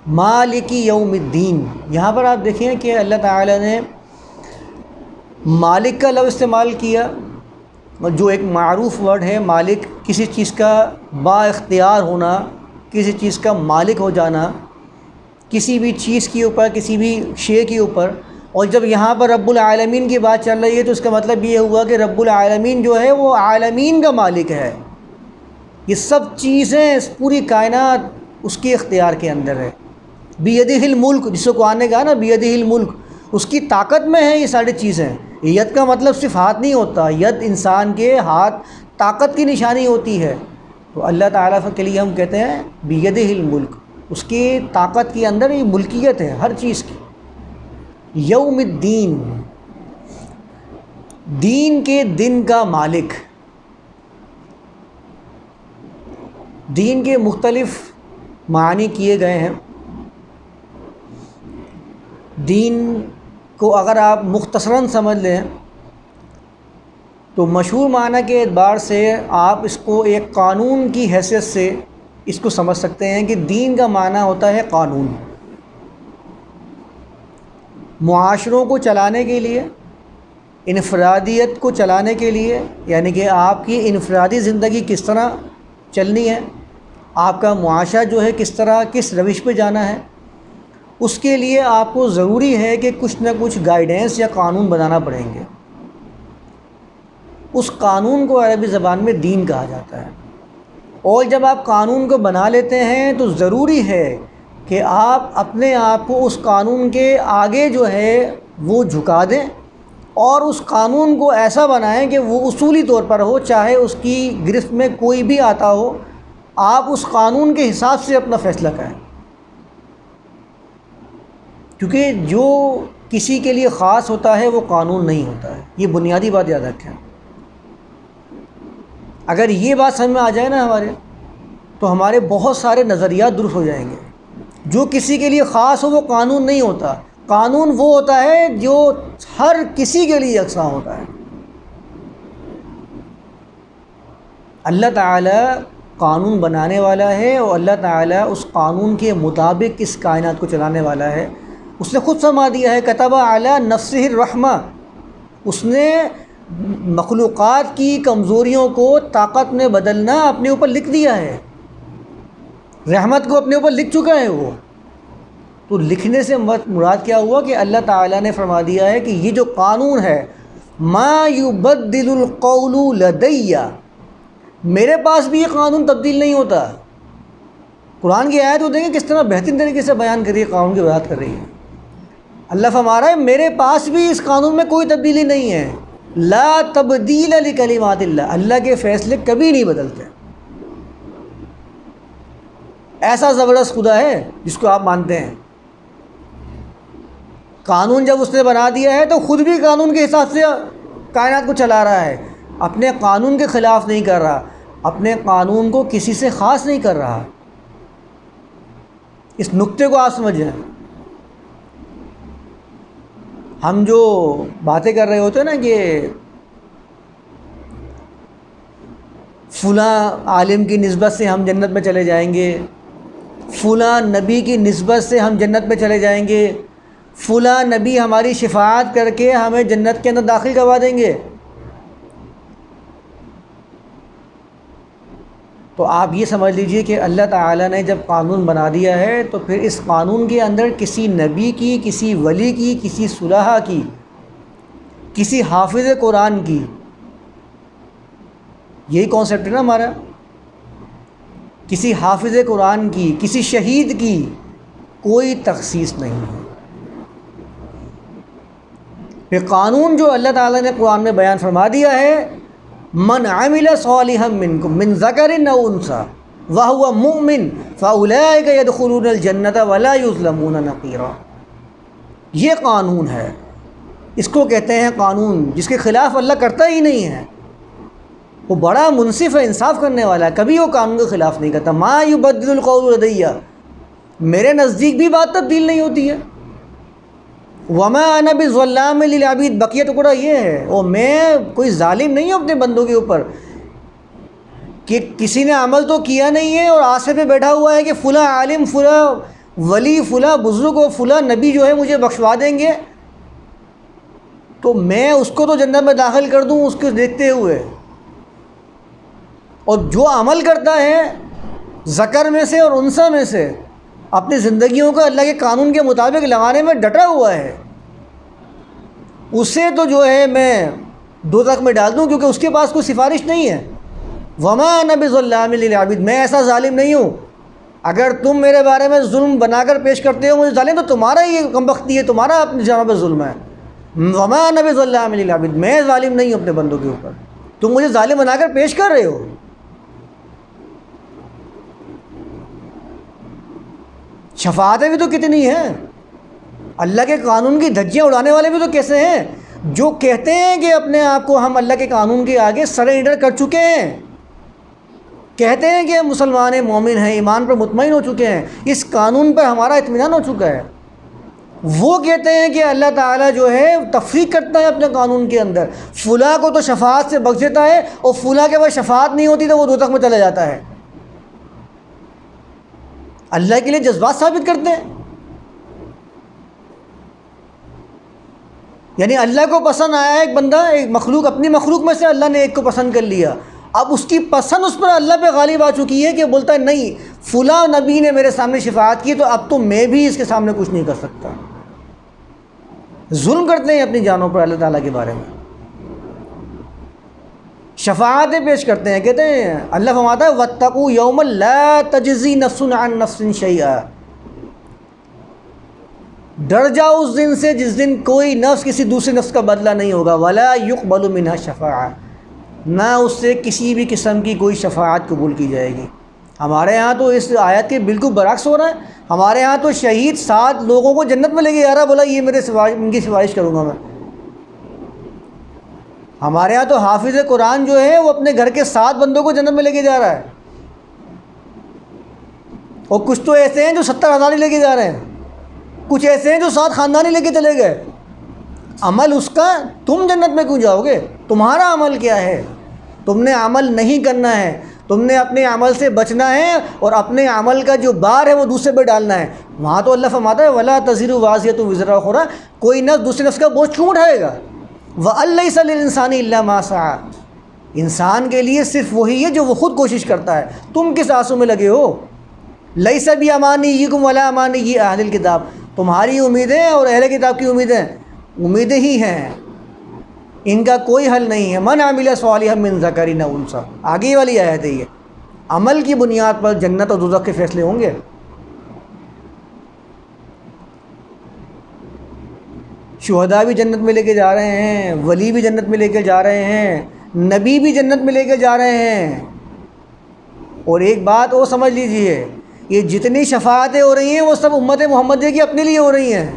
مالک یوم الدین، یہاں پر آپ دیکھیں کہ اللہ تعالیٰ نے مالک کا لفظ استعمال کیا، جو ایک معروف ورڈ ہے مالک، کسی چیز کا با اختیار ہونا، کسی چیز کا مالک ہو جانا، کسی بھی چیز کے اوپر، کسی بھی شے کے اوپر۔ اور جب یہاں پر رب العالمین کی بات چل رہی ہے تو اس کا مطلب یہ ہوا کہ رب العالمین جو ہے وہ عالمین کا مالک ہے، یہ سب چیزیں، اس پوری کائنات اس کے اختیار کے اندر ہے۔ بیدہ الملک، جس کو قرآن نے کہا نا بیدہ الملک، اس کی طاقت میں ہے یہ ساری چیزیں۔ ید کا مطلب صرف ہاتھ نہیں ہوتا، ید انسان کے ہاتھ طاقت کی نشانی ہوتی ہے، تو اللہ تعالیٰ کے لیے ہم کہتے ہیں بیدہ الملک، اس کی طاقت کے اندر یہ ملکیت ہے ہر چیز کی۔ یوم الدین، دین کے دن کا مالک۔ دین کے مختلف معنی کیے گئے ہیں۔ دین کو اگر آپ مختصراً سمجھ لیں تو مشہور معنی کے اعتبار سے آپ اس کو ایک قانون کی حیثیت سے اس کو سمجھ سکتے ہیں کہ دین کا معنی ہوتا ہے قانون۔ معاشروں کو چلانے کے لیے، انفرادیت کو چلانے کے لیے، یعنی کہ آپ کی انفرادی زندگی کس طرح چلنی ہے، آپ کا معاشرہ جو ہے کس طرح، کس روش پہ جانا ہے، اس کے لیے آپ کو ضروری ہے کہ کچھ نہ کچھ گائیڈنس یا قانون بنانا پڑیں گے۔ اس قانون کو عربی زبان میں دین کہا جاتا ہے۔ اور جب آپ قانون کو بنا لیتے ہیں تو ضروری ہے کہ آپ اپنے آپ کو اس قانون کے آگے جو ہے وہ جھکا دیں، اور اس قانون کو ایسا بنائیں کہ وہ اصولی طور پر ہو، چاہے اس کی گرفت میں کوئی بھی آتا ہو، آپ اس قانون کے حساب سے اپنا فیصلہ کریں۔ کیونکہ جو کسی کے لیے خاص ہوتا ہے وہ قانون نہیں ہوتا ہے، یہ بنیادی بات یاد رکھیں۔ اگر یہ بات سمجھ میں آ جائے نا ہمارے، تو ہمارے بہت سارے نظریات درست ہو جائیں گے۔ جو کسی کے لیے خاص ہو وہ قانون نہیں ہوتا، قانون وہ ہوتا ہے جو ہر کسی کے لیے یکساں ہوتا ہے۔ اللہ تعالیٰ قانون بنانے والا ہے، اور اللہ تعالیٰ اس قانون کے مطابق اس کائنات کو چلانے والا ہے۔ اس نے خود فرما دیا ہے کتب علی نفسہ الرحمہ، اس نے مخلوقات کی کمزوریوں کو طاقت میں بدلنا اپنے اوپر لکھ دیا ہے، رحمت کو اپنے اوپر لکھ چکا ہے وہ۔ تو لکھنے سے مراد کیا ہوا کہ اللہ تعالیٰ نے فرما دیا ہے کہ یہ جو قانون ہے، ما یبدل القول لدی، میرے پاس بھی یہ قانون تبدیل نہیں ہوتا۔ قرآن کی آیت کو دیکھیں کس طرح بہترین طریقے سے بیان کر رہی ہے، قانون کی وضاحت کر رہی ہے۔ اللہ فرما رہا ہے میرے پاس بھی اس قانون میں کوئی تبدیلی نہیں ہے، لا تبدیل لکلمات اللہ، اللہ کے فیصلے کبھی نہیں بدلتے۔ ایسا زبردست خدا ہے جس کو آپ مانتے ہیں۔ قانون جب اس نے بنا دیا ہے تو خود بھی قانون کے حساب سے کائنات کو چلا رہا ہے، اپنے قانون کے خلاف نہیں کر رہا، اپنے قانون کو کسی سے خاص نہیں کر رہا۔ اس نقطے کو آپ سمجھیں۔ ہم جو باتیں کر رہے ہوتے ہیں نا کہ فلاں عالم کی نسبت سے ہم جنت میں چلے جائیں گے، فلاں نبی کی نسبت سے ہم جنت میں چلے جائیں گے، فلاں نبی ہماری شفاعت کر کے ہمیں جنت کے اندر داخل کروا دیں گے، تو آپ یہ سمجھ لیجئے کہ اللہ تعالیٰ نے جب قانون بنا دیا ہے تو پھر اس قانون کے اندر کسی نبی کی، کسی ولی کی، کسی صلحہ کی، کسی حافظ قرآن کی، یہی کانسیپٹ ہے نا ہمارا، کسی حافظ قرآن کی، کسی شہید کی کوئی تخصیص نہیں ہے۔ پھر قانون جو اللہ تعالیٰ نے قرآن میں بیان فرما دیا ہے، من عمل صالحا منکم من ذکر او انثی وہو مؤمن فاولئک یدخلون الجنۃ ولا یظلمون نقیرا، یہ قانون ہے، اس کو کہتے ہیں قانون جس کے خلاف اللہ کرتا ہی نہیں ہے۔ وہ بڑا منصف ہے، انصاف کرنے والا ہے، کبھی وہ قانون کے خلاف نہیں کرتا۔ ما یبدل القول لدی، میرے نزدیک بھی بات تبدیل نہیں ہوتی ہے۔ وما انا بظلام للعبید، بقیہ ٹکڑا یہ ہے، اور میں کوئی ظالم نہیں ہوں اپنے بندوں کے اوپر کہ کسی نے عمل تو کیا نہیں ہے اور آسے پہ بیٹھا ہوا ہے کہ فلاں عالم، فلاں ولی فلاں بزرگ و فلاں نبی جو ہے مجھے بخشوا دیں گے تو میں اس کو تو جنت میں داخل کر دوں اس کو دیکھتے ہوئے، اور جو عمل کرتا ہے ذکر میں سے اور انثیٰ میں سے اپنی زندگیوں کو اللہ کے قانون کے مطابق لگانے میں ڈٹا ہوا ہے، اسے تو جو ہے میں دوزخ میں ڈال دوں، کیونکہ اس کے پاس کوئی سفارش نہیں ہے۔ وما انا بظلام للعبید، میں ایسا ظالم نہیں ہوں، اگر تم میرے بارے میں ظلم بنا کر پیش کرتے ہو مجھے ظالم، تو تمہارا یہ کمبختی ہے، تمہارا اپنی جانوں پہ ظلم ہے۔ وما انا بظلام للعبید، میں ظالم نہیں ہوں اپنے بندوں کے اوپر، تم مجھے ظالم بنا کر پیش کر رہے ہو۔ شفاعتیں بھی تو کتنی ہیں، اللہ کے قانون کی دھجیاں اڑانے والے بھی تو کیسے ہیں، جو کہتے ہیں کہ اپنے آپ کو ہم اللہ کے قانون کے آگے سرنڈر کر چکے ہیں، کہتے ہیں کہ ہم مسلمان ہیں، مومن ہیں، ایمان پر مطمئن ہو چکے ہیں، اس قانون پر ہمارا اطمینان ہو چکا ہے، وہ کہتے ہیں کہ اللہ تعالیٰ جو ہے تفریق کرتا ہے اپنے قانون کے اندر، فلاں کو تو شفاعت سے بخش دیتا ہے اور فلاں کے بعد شفاعت نہیں ہوتی تو وہ دوزخ میں چلا جاتا ہے، اللہ کے لیے جذبات ثابت کرتے ہیں۔ یعنی اللہ کو پسند آیا ایک بندہ، ایک مخلوق، اپنی مخلوق میں سے اللہ نے ایک کو پسند کر لیا، اب اس کی پسند اس پر اللہ پہ غالب آ چکی ہے کہ بولتا ہے نہیں فلاں نبی نے میرے سامنے شفاعت کی تو اب تو میں بھی اس کے سامنے کچھ نہیں کر سکتا۔ ظلم کرتے ہیں اپنی جانوں پر اللہ تعالیٰ کے بارے میں، شفاعتیں پیش کرتے ہیں، کہتے ہیں اللہ فرماتا ہے واتقوا یوما لا تجزی نفس عن نفس شیئا، ڈر جاؤ اس دن سے جس دن کوئی نفس کسی دوسرے نفس کا بدلہ نہیں ہوگا، ولا يقبل منها شفاعہ، نہ اس سے کسی بھی قسم کی کوئی شفاعت قبول کی جائے گی۔ ہمارے ہاں تو اس آیت کے بالکل برعکس ہو رہا ہے، ہمارے ہاں تو شہید 7 لوگوں کو جنت میں لے کے جا رہا ہے، بولا یہ میرے ان کی سفارش کروں گا میں۔ ہمارے ہاں تو حافظ قرآن جو ہے وہ اپنے گھر کے 7 بندوں کو جنت میں لے کے جا رہا ہے، اور کچھ تو ایسے ہیں جو 70,000 ہی لے کے جا رہے ہیں، کچھ ایسے ہیں جو 7 خاندان ہی لے کے چلے گئے۔ عمل اس کا، تم جنت میں کیوں جاؤ گے؟ تمہارا عمل کیا ہے؟ تم نے عمل نہیں کرنا ہے، تم نے اپنے عمل سے بچنا ہے اور اپنے عمل کا جو بار ہے وہ دوسرے پہ ڈالنا ہے۔ وہاں تو اللہ فرماتا ہے ولا تزر وازرۃ وزر اخرى، کوئی نفس دوسرے نفس کا بوجھ کیوں اٹھائے گا؟ وان لیس للانسان الا ما سعى، انسان کے لیے صرف وہی ہے جو وہ خود کوشش کرتا ہے، تم کس آنسو میں لگے ہو؟ لیس بامانیکم ولا امانی اہل الکتاب، تمہاری امیدیں اور اہل کتاب کی امیدیں ہی ہیں، ان کا کوئی حل نہیں ہے۔ من عمل صالحا من ذکر او انثی، آگے والی آیت ہے یہ، عمل کی بنیاد پر جنت اور دوزخ کے فیصلے ہوں گے۔ شہداء بھی جنت میں لے کے جا رہے ہیں، ولی بھی جنت میں لے کے جا رہے ہیں، نبی بھی جنت میں لے کے جا رہے ہیں۔ اور ایک بات اور سمجھ لیجئے، یہ جتنی شفاعتیں ہو رہی ہیں وہ سب امت محمدیہ کی اپنے لیے ہو رہی ہیں۔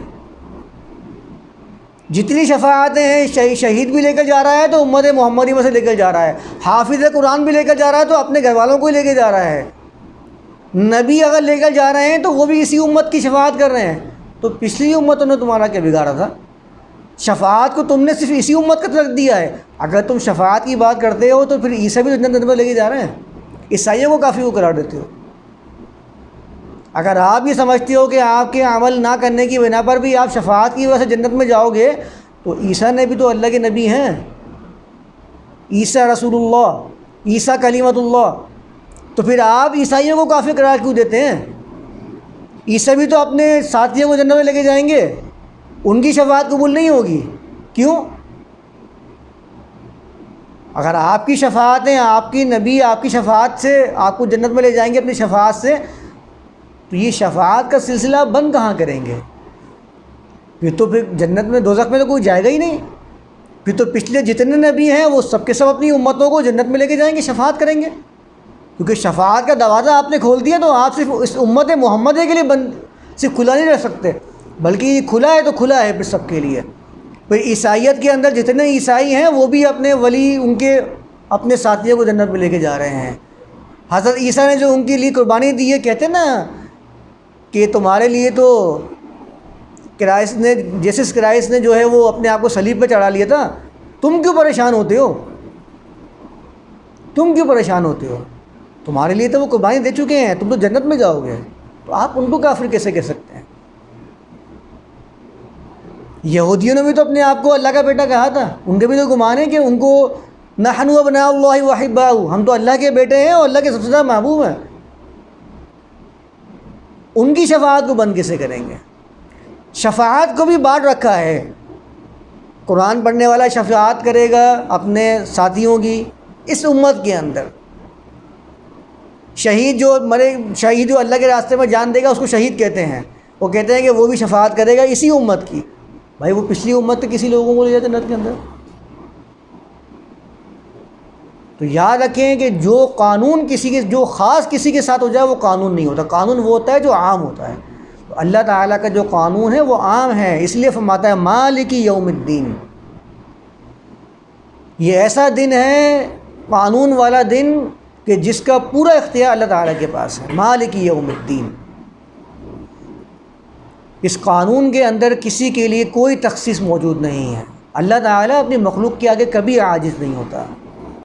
جتنی شفاعتیں ہیں، شہید بھی لے کر جا رہا ہے تو امت محمدی میں سے لے کر جا رہا ہے، حافظ قرآن بھی لے کر جا رہا ہے تو اپنے گھر والوں کو ہی لے کے جا رہا ہے، نبی اگر لے کر جا رہے ہیں تو وہ بھی اسی امت کی شفاعت کر رہے ہیں۔ تو پچھلی امتوں نے تمہارا کیا بگاڑا تھا؟ شفاعت کو تم نے صرف اسی امت کا رکھ دیا ہے۔ اگر تم شفاعت کی بات کرتے ہو تو پھر عیسیٰ بھی جنت میں لے کے جا رہے ہیں، عیسائیوں کو کافی وہ قرار دیتے ہو۔ اگر آپ یہ سمجھتے ہو کہ آپ کے عمل نہ کرنے کی بنا پر بھی آپ شفاعت کی وجہ سے جنت میں جاؤ گے، تو عیسیٰ نے بھی تو اللہ کے نبی ہیں، عیسیٰ رسول اللہ، عیسیٰ کلیمت اللہ، تو پھر آپ عیسائیوں کو کافر قرار کیوں دیتے ہیں؟ عیسیٰ بھی تو اپنے ساتھیوں کو جنت میں لے کے جائیں گے، ان کی شفاعت قبول نہیں ہوگی، کیوں؟ اگر آپ کی شفاعتیں، آپ کی نبی آپ کی شفاعت سے آپ کو جنت میں لے جائیں گے اپنی شفاعت سے، تو یہ شفاعت کا سلسلہ بند کہاں کریں گے؟ پھر جنت میں دوزخ میں تو کوئی جائے گا ہی نہیں، پھر تو پچھلے جتنے نبی ہیں وہ سب کے سب اپنی امتوں کو جنت میں لے کے جائیں گے، شفاعت کریں گے، کیونکہ شفاعت کا دروازہ آپ نے کھول دیا، تو آپ صرف اس امت محمدیہ کے لیے بند صرف کھلا نہیں رہ سکتے، بلکہ یہ کھلا ہے تو کھلا ہے پھر سب کے لیے۔ پھر عیسائیت کے اندر جتنے عیسائی ہیں وہ بھی اپنے ولی، ان کے اپنے ساتھیوں کو جنت میں لے کے جا رہے ہیں۔ حضرت عیسیٰ نے جو ان کے لیے قربانی دی ہے، کہتے ہیں نا کہ تمہارے لیے تو کرائسٹ نے، جیسس کرائسٹ نے جو ہے وہ اپنے آپ کو صلیب پہ چڑھا لیا تھا، تم کیوں پریشان ہوتے ہو؟ تم کیوں پریشان ہوتے ہو؟ تمہارے لیے تو وہ قربانی دے چکے ہیں، تم تو جنت میں جاؤ گے۔ تو آپ ان کو کافر کیسے کہہ سکتے ہیں؟ یہودیوں نے بھی تو اپنے آپ کو اللہ کا بیٹا کہا تھا، ان کے بھی تو گمان ہے کہ ان کو نحن ابناء اللہ واحباؤہ، ہم تو اللہ کے بیٹے ہیں اور اللہ کے سب سے زیادہ محبوب ہیں۔ ان کی شفاعت کو بند کیسے کریں گے؟ شفاعت کو بھی بانٹ رکھا ہے، قرآن پڑھنے والا شفاعت کرے گا اپنے ساتھیوں کی اس امت کے اندر، شہید جو مرے، شہید جو اللہ کے راستے میں جان دے گا اس کو شہید کہتے ہیں، وہ کہتے ہیں کہ وہ بھی شفاعت کرے گا اسی امت کی۔ بھائی وہ پچھلی امت کے کسی لوگوں کو لے جاتے جنت کے اندر؟ تو یاد رکھیں کہ جو قانون کسی کے، جو خاص کسی کے ساتھ ہو جائے وہ قانون نہیں ہوتا، قانون وہ ہوتا ہے جو عام ہوتا ہے۔ تو اللہ تعالیٰ کا جو قانون ہے وہ عام ہے، اس لیے فرماتا ہے مالک یوم الدین، یہ ایسا دن ہے، قانون والا دن کہ جس کا پورا اختیار اللہ تعالیٰ کے پاس ہے۔ مالک یوم الدین، اس قانون کے اندر کسی کے لیے کوئی تخصیص موجود نہیں ہے۔ اللہ تعالیٰ اپنی مخلوق کے آگے کبھی عاجز نہیں ہوتا۔